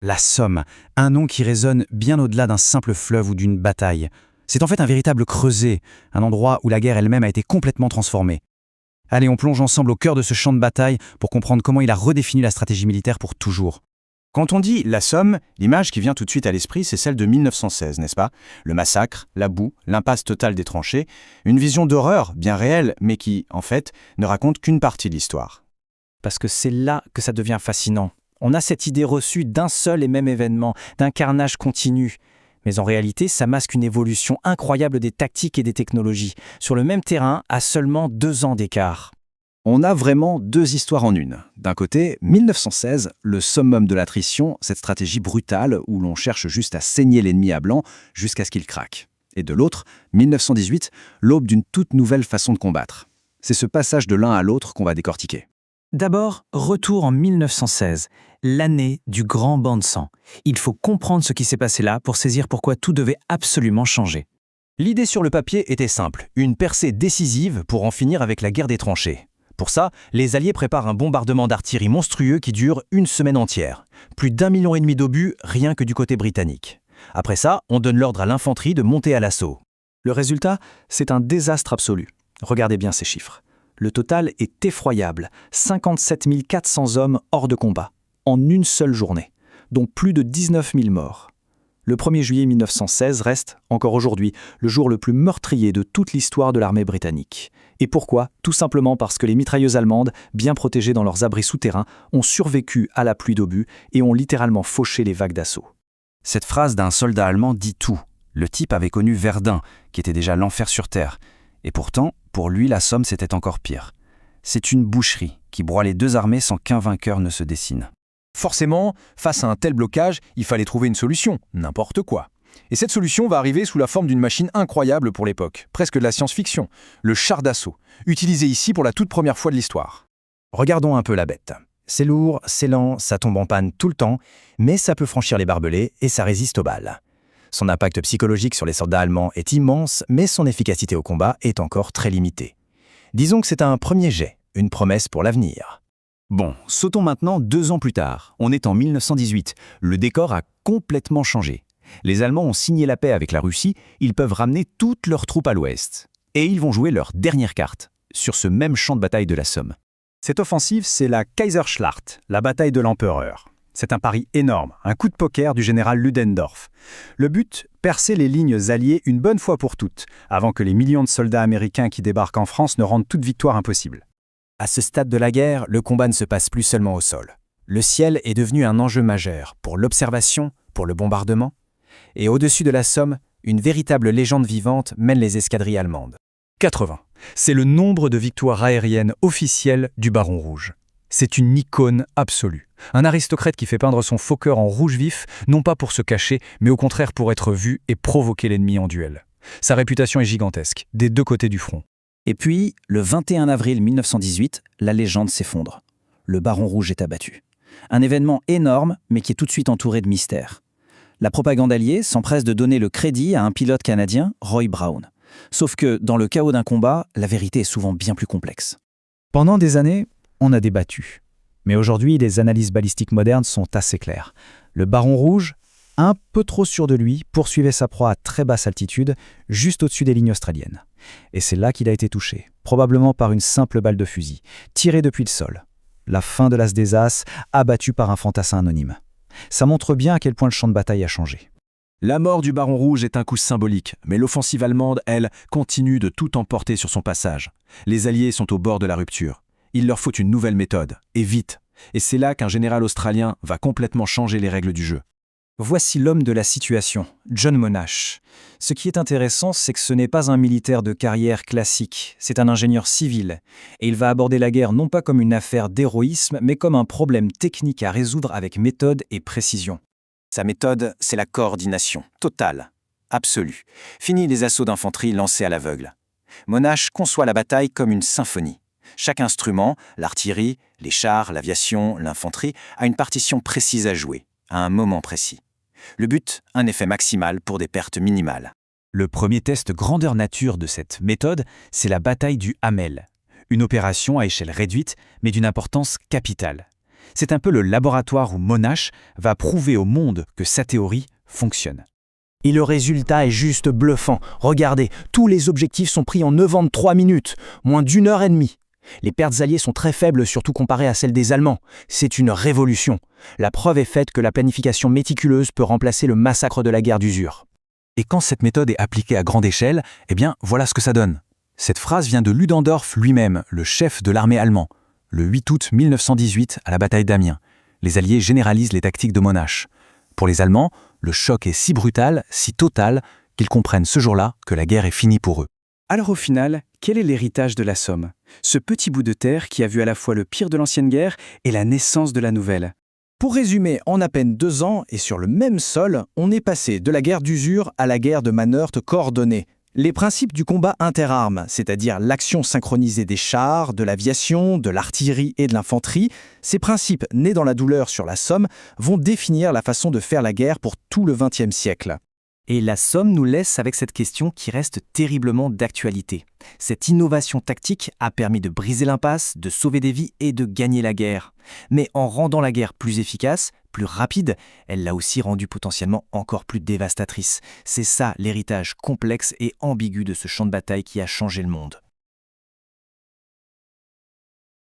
La Somme, un nom qui résonne bien au-delà d'un simple fleuve ou d'une bataille. C'est en fait un véritable creuset, un endroit où la guerre elle-même a été complètement transformée. Allez, on plonge ensemble au cœur de ce champ de bataille pour comprendre comment il a redéfini la stratégie militaire pour toujours. Quand on dit la Somme, l'image qui vient tout de suite à l'esprit, c'est celle de 1916, n'est-ce pas? Le massacre, la boue, l'impasse totale des tranchées, une vision d'horreur bien réelle, mais qui, en fait, ne raconte qu'une partie de l'histoire. Parce que c'est là que ça devient fascinant. On a cette idée reçue d'un seul et même événement, d'un carnage continu. Mais en réalité, ça masque une évolution incroyable des tactiques et des technologies, sur le même terrain à seulement 2 ans d'écart. On a vraiment 2 histoires en une. D'un côté, 1916, le summum de l'attrition, cette stratégie brutale où l'on cherche juste à saigner l'ennemi à blanc jusqu'à ce qu'il craque. Et de l'autre, 1918, l'aube d'une toute nouvelle façon de combattre. C'est ce passage de l'un à l'autre qu'on va décortiquer. D'abord, retour en 1916, l'année du grand bain de sang. Il faut comprendre ce qui s'est passé là pour saisir pourquoi tout devait absolument changer. L'idée sur le papier était simple, une percée décisive pour en finir avec la guerre des tranchées. Pour ça, les Alliés préparent un bombardement d'artillerie monstrueux qui dure une semaine entière. Plus d'1,5 million d'obus rien que du côté britannique. Après ça, on donne l'ordre à l'infanterie de monter à l'assaut. Le résultat, c'est un désastre absolu. Regardez bien ces chiffres. Le total est effroyable, 57 400 hommes hors de combat, en une seule journée, dont plus de 19 000 morts. Le 1er juillet 1916 reste, encore aujourd'hui, le jour le plus meurtrier de toute l'histoire de l'armée britannique. Et pourquoi? Tout simplement parce que les mitrailleuses allemandes, bien protégées dans leurs abris souterrains, ont survécu à la pluie d'obus et ont littéralement fauché les vagues d'assaut. Cette phrase d'un soldat allemand dit tout. Le type avait connu Verdun, qui était déjà l'enfer sur terre. Et pourtant, pour lui, la Somme, c'était encore pire. C'est une boucherie qui broie les 2 armées sans qu'un vainqueur ne se dessine. Forcément, face à un tel blocage, il fallait trouver une solution, n'importe quoi. Et cette solution va arriver sous la forme d'une machine incroyable pour l'époque, presque de la science-fiction, le char d'assaut, utilisé ici pour la toute première fois de l'histoire. Regardons un peu la bête. C'est lourd, c'est lent, ça tombe en panne tout le temps, mais ça peut franchir les barbelés et ça résiste aux balles. Son impact psychologique sur les soldats allemands est immense, mais son efficacité au combat est encore très limitée. Disons que c'est un premier jet, une promesse pour l'avenir. Bon, sautons maintenant 2 ans plus tard. On est en 1918. Le décor a complètement changé. Les Allemands ont signé la paix avec la Russie, ils peuvent ramener toutes leurs troupes à l'ouest. Et ils vont jouer leur dernière carte, sur ce même champ de bataille de la Somme. Cette offensive, c'est la Kaiserschlacht, la bataille de l'empereur. C'est un pari énorme, un coup de poker du général Ludendorff. Le but, percer les lignes alliées une bonne fois pour toutes, avant que les millions de soldats américains qui débarquent en France ne rendent toute victoire impossible. À ce stade de la guerre, le combat ne se passe plus seulement au sol. Le ciel est devenu un enjeu majeur pour l'observation, pour le bombardement. Et au-dessus de la Somme, une véritable légende vivante mène les escadrilles allemandes. 80. C'est le nombre de victoires aériennes officielles du Baron Rouge. C'est une icône absolue. Un aristocrate qui fait peindre son Fokker en rouge vif, non pas pour se cacher, mais au contraire pour être vu et provoquer l'ennemi en duel. Sa réputation est gigantesque, des 2 côtés du front. Et puis, le 21 avril 1918, la légende s'effondre. Le Baron Rouge est abattu. Un événement énorme, mais qui est tout de suite entouré de mystères. La propagande alliée s'empresse de donner le crédit à un pilote canadien, Roy Brown. Sauf que, dans le chaos d'un combat, la vérité est souvent bien plus complexe. Pendant des années, on a débattu. Mais aujourd'hui, les analyses balistiques modernes sont assez claires. Le Baron Rouge, un peu trop sûr de lui, poursuivait sa proie à très basse altitude, juste au-dessus des lignes australiennes. Et c'est là qu'il a été touché, probablement par une simple balle de fusil, tirée depuis le sol. La fin de l'As des As, abattu par un fantassin anonyme. Ça montre bien à quel point le champ de bataille a changé. La mort du Baron Rouge est un coup symbolique, mais l'offensive allemande, elle, continue de tout emporter sur son passage. Les Alliés sont au bord de la rupture. Il leur faut une nouvelle méthode, et vite. Et c'est là qu'un général australien va complètement changer les règles du jeu. Voici l'homme de la situation, John Monash. Ce qui est intéressant, c'est que ce n'est pas un militaire de carrière classique, c'est un ingénieur civil. Et il va aborder la guerre non pas comme une affaire d'héroïsme, mais comme un problème technique à résoudre avec méthode et précision. Sa méthode, c'est la coordination, totale, absolue. Fini les assauts d'infanterie lancés à l'aveugle. Monash conçoit la bataille comme une symphonie. Chaque instrument, l'artillerie, les chars, l'aviation, l'infanterie, a une partition précise à jouer, à un moment précis. Le but, un effet maximal pour des pertes minimales. Le premier test grandeur nature de cette méthode, c'est la bataille du Hamel. Une opération à échelle réduite, mais d'une importance capitale. C'est un peu le laboratoire où Monash va prouver au monde que sa théorie fonctionne. Et le résultat est juste bluffant. Regardez, tous les objectifs sont pris en 93 minutes, moins d'1 heure et demie. Les pertes alliées sont très faibles, surtout comparées à celles des Allemands. C'est une révolution. La preuve est faite que la planification méticuleuse peut remplacer le massacre de la guerre d'usure. Et quand cette méthode est appliquée à grande échelle, eh bien, voilà ce que ça donne. Cette phrase vient de Ludendorff lui-même, le chef de l'armée allemand. Le 8 août 1918, à la bataille d'Amiens, les Alliés généralisent les tactiques de Monash. Pour les Allemands, le choc est si brutal, si total, qu'ils comprennent ce jour-là que la guerre est finie pour eux. Alors au final, quel est l'héritage de la Somme? Ce petit bout de terre qui a vu à la fois le pire de l'ancienne guerre et la naissance de la nouvelle. Pour résumer, en à peine 2 ans et sur le même sol, on est passé de la guerre d'usure à la guerre de manœuvre coordonnée. Les principes du combat interarmes, c'est-à-dire l'action synchronisée des chars, de l'aviation, de l'artillerie et de l'infanterie, ces principes nés dans la douleur sur la Somme vont définir la façon de faire la guerre pour tout le XXe siècle. Et la Somme nous laisse avec cette question qui reste terriblement d'actualité. Cette innovation tactique a permis de briser l'impasse, de sauver des vies et de gagner la guerre. Mais en rendant la guerre plus efficace, plus rapide, elle l'a aussi rendue potentiellement encore plus dévastatrice. C'est ça l'héritage complexe et ambigu de ce champ de bataille qui a changé le monde.